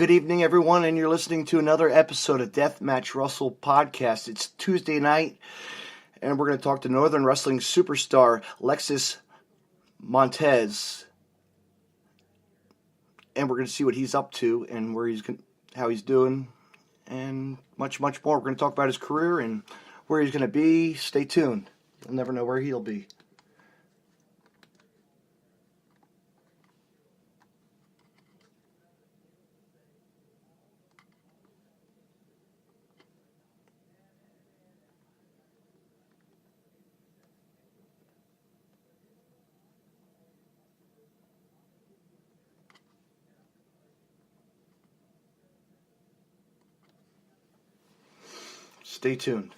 good evening, everyone, and you're listening to another episode of Deathmatch Russell Podcast. It's Tuesday night, and we're going to talk to Northern Wrestling superstar Alexis Montez, and we're going to see what he's up to and how he's doing, and much, much more. We're going to talk about his career and where he's going to be. Stay tuned. You'll never know where he'll be. Stay tuned.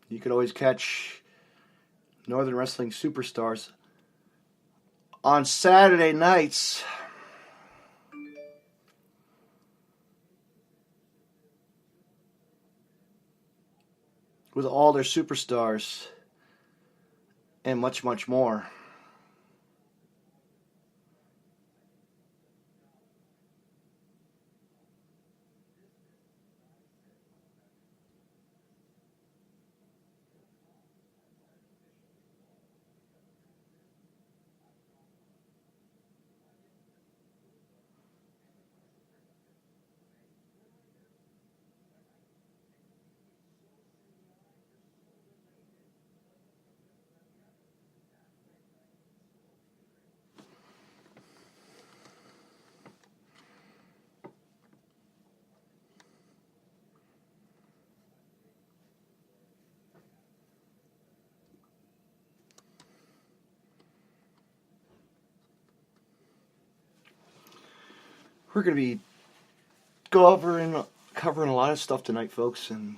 You can always catch Northern Wrestling superstars on Saturday nights with all their superstars and much, much more. We're going to be covering a lot of stuff tonight, folks, and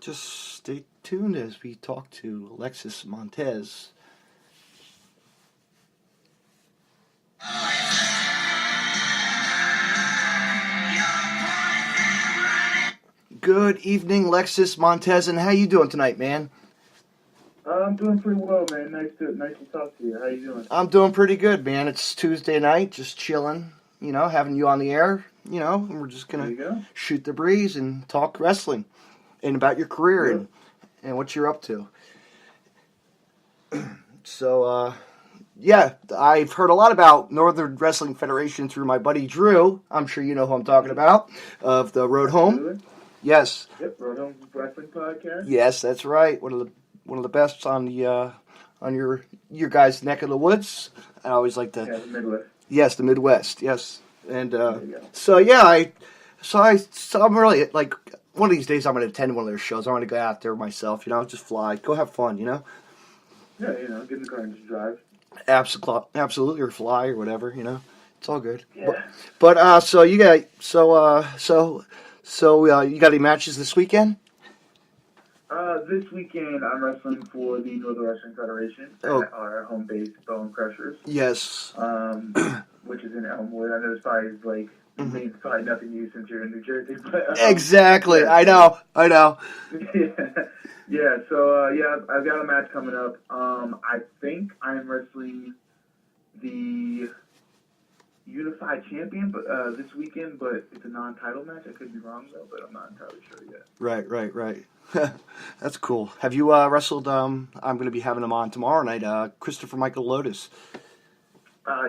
just stay tuned as we talk to Alexis Montez. Good evening, Alexis Montez, and how you doing tonight, man? I'm doing pretty well, man. Nice to talk to you. How you doing? I'm doing pretty good, man. It's Tuesday night, just chilling, having you on the air, and we're just going to shoot the breeze and talk wrestling and about your career and what you're up to. So, I've heard a lot about Northern Wrestling Federation through my buddy Drew. I'm sure you know who I'm talking about, of the Road Home. Yes. Yep, Road Home Wrestling Podcast. Yes, that's right. One of the best on your guys' neck of the woods. I always like to. Yeah, the Midwest. Yes, the Midwest. Yes, and I'm really like one of these days I'm going to attend one of their shows. I'm going to go out there myself. Just fly, go have fun. Yeah, get in the car and just drive. Absolutely, or fly or whatever. It's all good. Yeah. But so you got you got any matches this weekend? This weekend, I'm wrestling for the Northern Wrestling Federation at our home base, Bone Crushers. Yes. Which is in Elmwood. I know it's probably means probably nothing new since you're in New Jersey. But, exactly. Yeah. I know. Yeah. So I've got a match coming up. I think I'm wrestling the Unified Champion, but this weekend, but it's a non-title match. I could be wrong though, but I'm not entirely sure yet. Right. That's cool. Have you wrestled? I'm going to be having him on tomorrow night. Christopher Michael Lotus.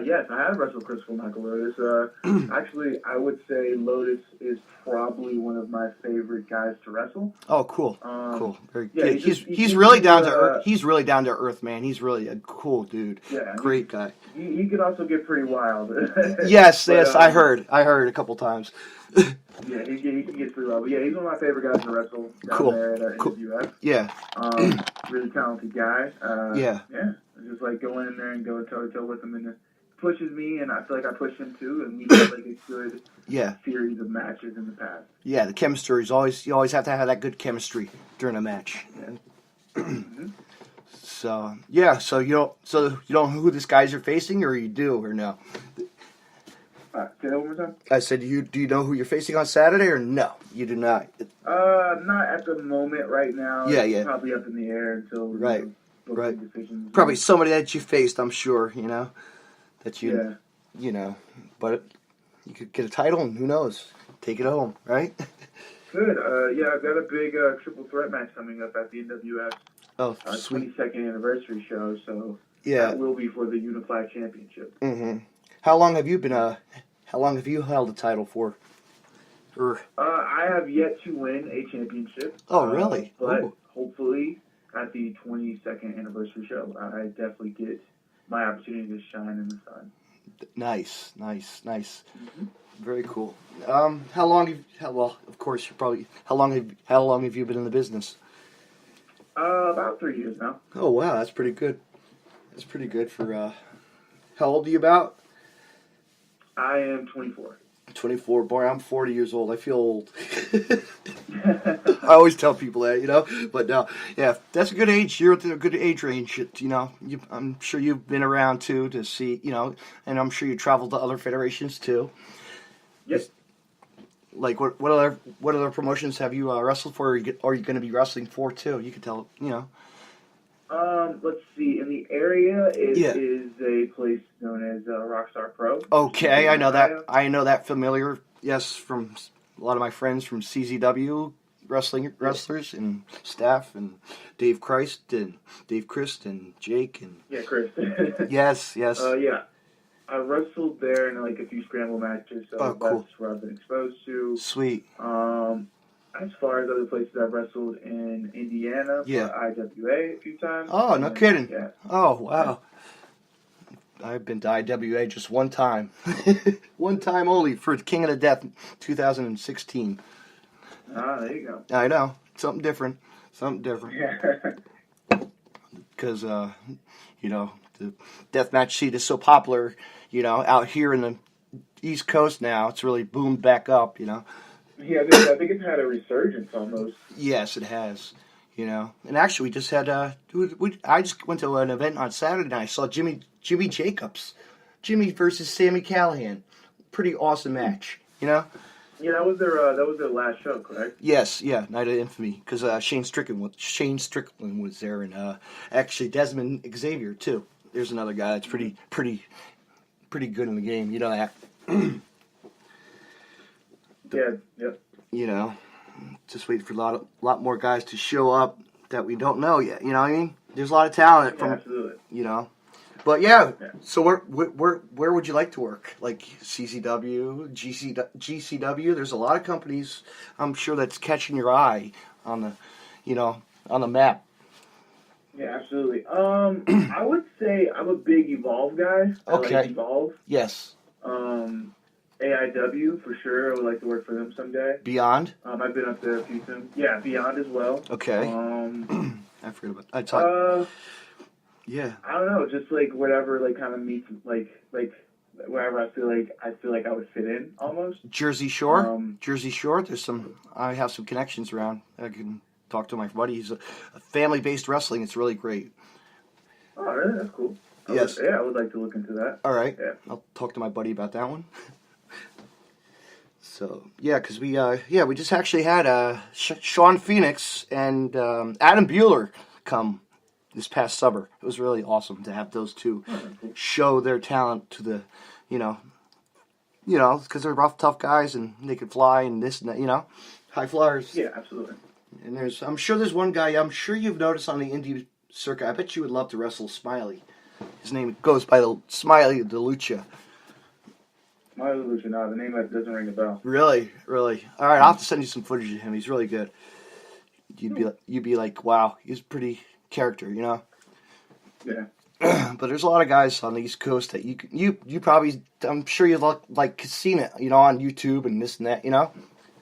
Yes, I have wrestled Christopher Michael Lotus. Actually, I would say Lotus is probably one of my favorite guys to wrestle. Oh, cool. Cool. Very good. He's really down to earth. He's really down to earth, man. He's really a cool dude. Yeah, great guy. He can also get pretty wild. Yes, I heard a couple times. Yeah, he can get pretty wild. But yeah, he's one of my favorite guys to wrestle down there at NWF. Yeah. Really talented guy. Yeah. Just like going in there and going toe-to-toe with him, and it pushes me, and I feel like I push him too, and we have like a good series of matches in the past. Yeah, the chemistry is you always have to have that good chemistry during a match. Mm-hmm. So yeah, so you don't know who these guys are facing, or you do, or no? Say that one more time. I said, do you know who you're facing on Saturday, or no? You do not. Not at the moment right now. Yeah, it's yeah. probably up in the air until Right, right. decisions. Probably somebody that you faced, I'm sure. That you, Yeah. But you could get a title, and who knows? Take it home, right? Good. Yeah, I've got a big triple threat match coming up at the NWF. Oh, sweet. 22nd anniversary show, so Yeah. that will be for the Unified Championship. Mm-hmm. How long have you been? How long have you held the title for? I have yet to win a championship. Oh, really? But hopefully, at the 22nd anniversary show, I definitely get my opportunity to shine in the sun. Nice. Mm-hmm. Very cool. How long? Of course, How long have you been in the business? About 3 years now. Oh wow, that's pretty good. That's pretty good for. How old are you about? I am 24. 24. Boy, I'm 40 years old. I feel old. I always tell people that, But no, yeah, that's a good age. You're at a good age range. I'm sure you've been around too to see, and I'm sure you traveled to other federations too. Yes. Like what other promotions have you wrestled for? Or are you going to be wrestling for too? You can tell, Let's see. In the area, it is a place known as Rockstar Pro. Okay, I know that. I know that familiar. Yes, from a lot of my friends from CZW wrestlers and staff, and Dave Christ and Jake and Chris. yes. Yeah. I wrestled there in like a few scramble matches, so cool. That's where I've been exposed to. Sweet. As far as other places, I've wrestled in Indiana for IWA a few times. Oh, no kidding. Yeah. Oh, wow. I've been to IWA just one time. One time only for King of the Death 2016. There you go. I know. Something different. Yeah. Because, the deathmatch scene is so popular, out here in the East Coast now. It's really boomed back up, Yeah, I think it's had a resurgence almost. Yes, it has. And actually, we just had. I just went to an event on Saturday night. I saw Jimmy Jacobs, Jimmy versus Sammy Callahan. Pretty awesome match. Yeah, that was their last show, correct? Yes, yeah, Night of Infamy, because Shane Strickland was there, and actually Desmond Xavier too. There's another guy that's pretty good in the game. You know that. Yeah. Just wait for a lot more guys to show up that we don't know yet. You know what I mean? There's a lot of talent from. Absolutely. But yeah. So where would you like to work? Like CCW, GCW? There's a lot of companies. I'm sure that's catching your eye on the map. Yeah, absolutely. I would say I'm a big Evolve guy. Okay. I like Evolve. Yes. AIW for sure. I would like to work for them someday. Beyond. I've been up there a few times. Yeah, Beyond as well. Okay. I forgot about. Yeah. I don't know, just like whatever, like kind of meets like wherever I feel like I would fit in almost. Jersey Shore. Jersey Shore. I have some connections around. I can talk to my buddy. He's a family-based wrestling. It's really great. Oh, really? That's cool. Yes. I would like to look into that. All right. Yeah. I'll talk to my buddy about that one. So, yeah, because we just actually had Sean Phoenix and Adam Bueller come this past summer. It was really awesome to have those two show their talent to the, because they're rough, tough guys and they can fly and this and that, high flyers. Yeah, absolutely. And I'm sure there's one guy, I'm sure you've noticed on the indie circuit, I bet you would love to wrestle Smiley. His name goes by the Smiley DeLucia. Smiley DeLucia, no, the name doesn't ring a bell. Really? All right, I'll have to send you some footage of him. He's really good. You'd be like, wow, he's a pretty character, Yeah. But there's a lot of guys on the East Coast that you probably, I'm sure you've seen it, on YouTube and this and that,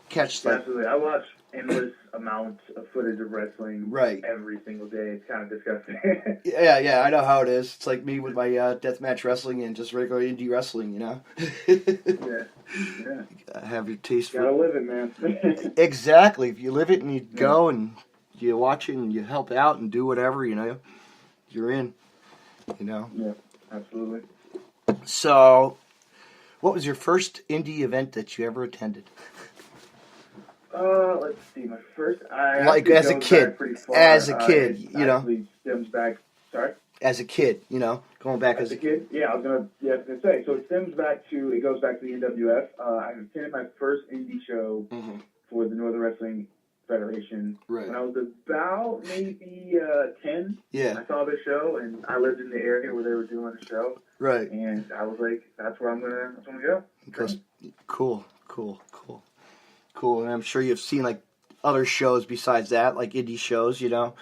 catch that. Absolutely, I watch endless amounts of footage of wrestling every single day. It's kind of disgusting. Yeah, I know how it is. It's like me with my deathmatch wrestling and just regular indie wrestling, Yeah. Have your taste for it. Gotta live it, man. Exactly. If you live it and you go and you watch it and you help out and do whatever, you're in. You know. Yeah, absolutely. So, what was your first indie event that you ever attended? Let's see. My first, I Like actually as a goes kid, back pretty far. as a kid, It you know, actually stems back. Sorry. as a kid, you know, going back As a kid, yeah, I was gonna say. So it goes back to the NWF. I attended my first indie show for the Northern Wrestling Federation when I was about maybe 10. Yeah. I saw the show, and I lived in the area where they were doing the show. Right. And I was like, that's where I'm gonna go. Because, cool. And I'm sure you've seen like other shows besides that, like indie shows, you know.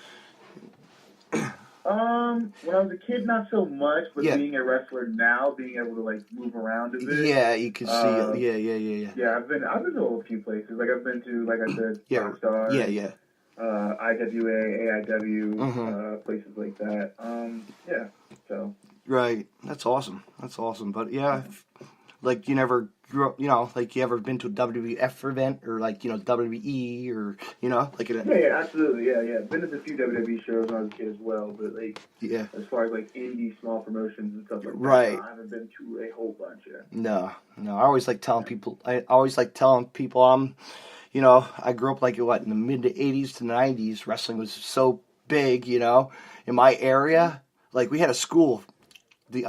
When I was a kid, not so much, but being a wrestler now, being able to like move around a bit. Yeah, you can see it. Yeah. Yeah, I've been to a few places. Like I've been to, like I said, Rockstar. Yeah. IWA, AIW, places like that. Yeah. So. Right. That's awesome. But yeah, like you never grew up, you know, like you ever been to a WWF event or like, you know, WWE or, you know, like Yeah, absolutely. Yeah. Been to a few WWE shows when I was a kid as well, but like, as far as like indie small promotions and stuff like that, I haven't been to a whole bunch yet. No. I always like telling people, you know, I grew up like in the mid to 80s to 90s. Wrestling was so big, you know, in my area. Like we had a school, the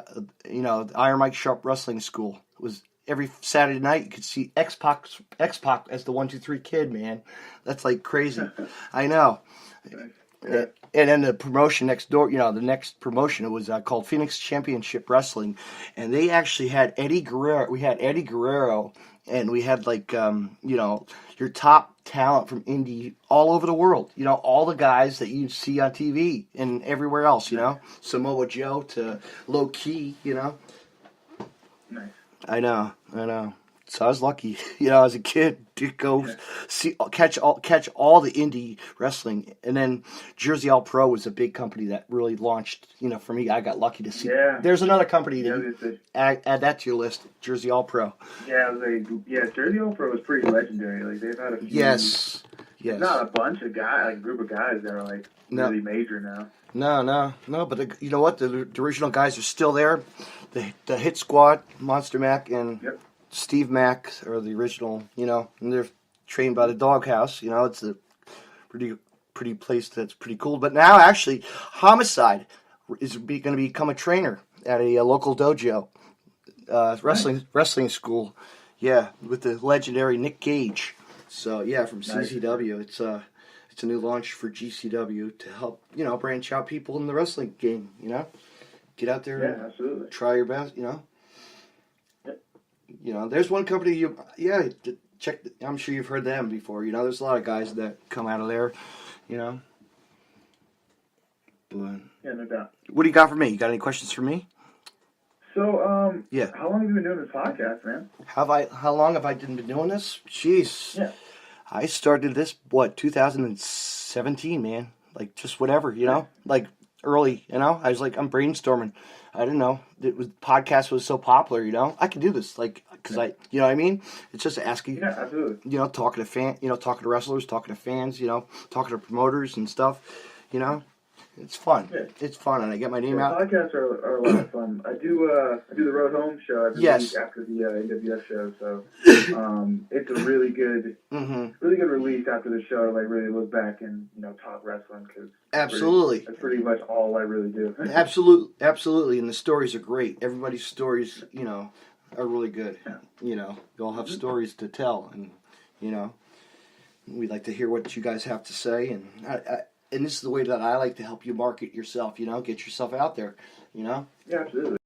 Iron Mike Sharp Wrestling School. It was every Saturday night you could see X-Pac as the 1-2-3 Kid, man. That's like crazy. I know. And then the promotion next door, you know, the next promotion, it was called Phoenix Championship Wrestling. And they actually had Eddie Guerrero. We had Eddie Guerrero, and we had like, you know, your top talent from indie all over the world. You know, all the guys that you see on TV and everywhere else, you know. Samoa Joe to Low Key, you know. Nice. I know. So I was lucky, you know, as a kid to go catch all the indie wrestling, and then Jersey All Pro was a big company that really launched. You know, for me, I got lucky to see. Yeah. There's another company that add that to your list, Jersey All Pro. Yeah, Jersey All Pro is pretty legendary. Like they've had a few. Yes. Not a bunch of guys, like a group of guys that are like really major now. No. But you know what? The original guys are still there. The Hit Squad, Monster Mac, and. Yep. Steve Mack are the original, you know, and they're trained by the Doghouse. You know, it's a pretty place that's pretty cool. But now, actually, Homicide is going to become a trainer at a local dojo, wrestling school. Yeah, with the legendary Nick Gage. So yeah, from CZW, it's a new launch for GCW to help, you know, branch out people in the wrestling game. You know, get out there and absolutely. Try your best. You know. You know, there's one company check. I'm sure you've heard them before. You know, there's a lot of guys that come out of there. You know. But, yeah, no doubt. What do you got for me? You got any questions for me? So, how long have you been doing this podcast, man? How long have I been doing this? Jeez. Yeah. I started this 2017, man. Like just whatever, you know, like early. You know, I was like, I'm brainstorming. I didn't know podcast was so popular. You know, I could do this, like, because you know what I mean. It's just asking. Yeah, absolutely. You know, talking to wrestlers, talking to fans. You know, talking to promoters and stuff. You know, it's fun. Yeah. It's fun, and I get my name out. Podcasts are a lot of fun. I do the Road Home show every week after the NWF show, so it's a really good release after the show to like really look back and, you know, talk wrestling, because that's pretty much all I really do. Absolutely, and the stories are great. Everybody's stories, you know, are really good. Yeah. You know, they all have stories to tell, and you know, we like to hear what you guys have to say, and and this is the way that I like to help you market yourself, you know, get yourself out there, you know? Yeah, absolutely.